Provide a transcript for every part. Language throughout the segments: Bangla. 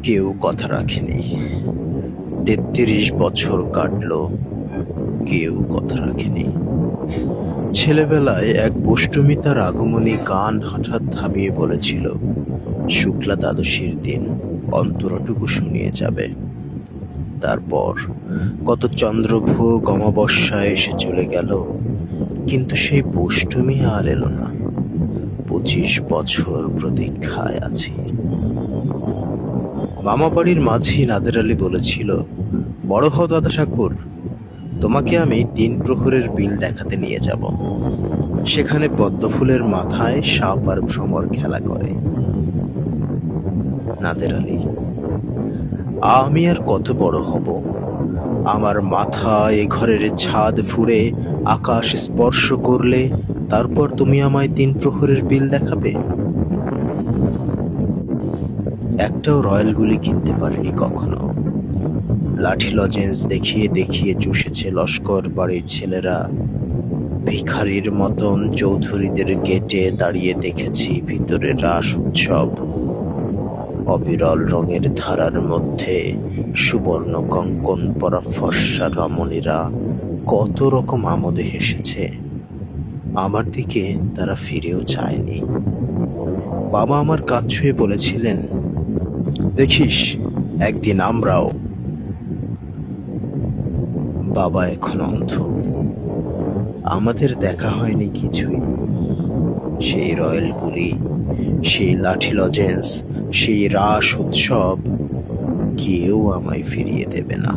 কেউ কথা রাখেনি। ৩৩ বছর কাটলো, কেউ কথা রাখেনি। ছেলেবেলায় এক বষ্টমী তার আগমনী গান হঠাৎ থামিয়ে বলেছিল, শুক্লা দ্বাদশীর দিন অন্তরটুকু শুনিয়ে যাবে। তারপর কত চন্দ্রভোগ অমাবস্যায় এসে চলে গেল, কিন্তু সেই বষ্টমী আর এলো না। ২৫ বছর প্রতীক্ষায় আছি। মামা বাড়ির মাঝি নাদের আলী বলেছিল, বড় হও দাদা ঠাকুর, তোমাকে আমি ৩ প্রহরের বিল দেখাতে নিয়ে যাব। সেখানে পদ্মফুলের মাথায় সাপ আর ভ্রমর খেলা করে। নাদের আলী: আমি আর কত বড় হব? আমার মাথা এ ঘরের ছাদ ফুঁড়ে আকাশ স্পর্শ করলে তারপর তুমি আমায় ৩ প্রহরের বিল দেখাবে? একটাও রয়্যাল গুলি কিনতে পারিনি কখনো। লাঠি লজেন্স দেখিয়ে দেখিয়ে চুষেছে লস্কর বাড়ির ছেলেরা। ভিখারির মতন চৌধুরীদের গেটে দাঁড়িয়ে দেখেছি ভিতরে রাস উৎসব। অবিরল রঙের ধারার মধ্যে সুবর্ণ কঙ্কন পরা ফর্সা রমণীরা কত রকম আমোদে হেসেছে। আমার দিকে তারা ফিরেও চায়নি। বাবা আমার কাঁধ ছুঁয়ে বলেছিলেন, দেখিস একদিন আমরাও। বাবা এখন অন্ধ। আমাদের দেখা হয়নি কিছুই। সেই রয়্যাল গুলি, সেই লাঠি লজেন্স, সেই রাস উৎসব কেউ আমায় ফিরিয়ে দেবে না।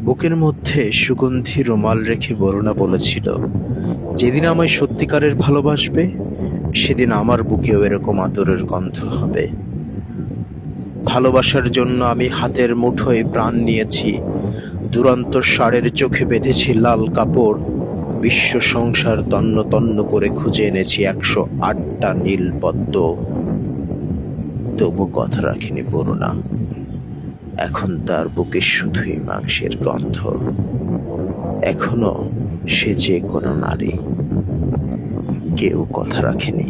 বুকের মধ্যে সুগন্ধি রুমাল রেখে বরুণা বলেছিল, যেদিন আমায় সত্যিকারের ভালোবাসবে সেদিন আমার বুকেও এরকম আদরের গন্ধ হবে। ভালোবাসার জন্য আমি হাতের মুঠোয় প্রাণ নিয়েছি। দুরন্ত ষাঁড়ের চোখে বেঁধেছি লাল কাপড়। বিশ্ব সংসার তন্ন তন্ন করে খুঁজে এনেছি ১০৮টা নীল পদ্ম। তবু কথা রাখিনি বরুণা। এখন তার বুকে শুধুই মাংসের গন্ধ। এখনো সে যে কোনো নারী। কেউ কথা রাখেনি।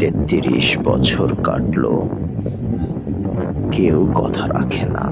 ৩৩ বছর কাটলো, কেউ কথা রাখে না।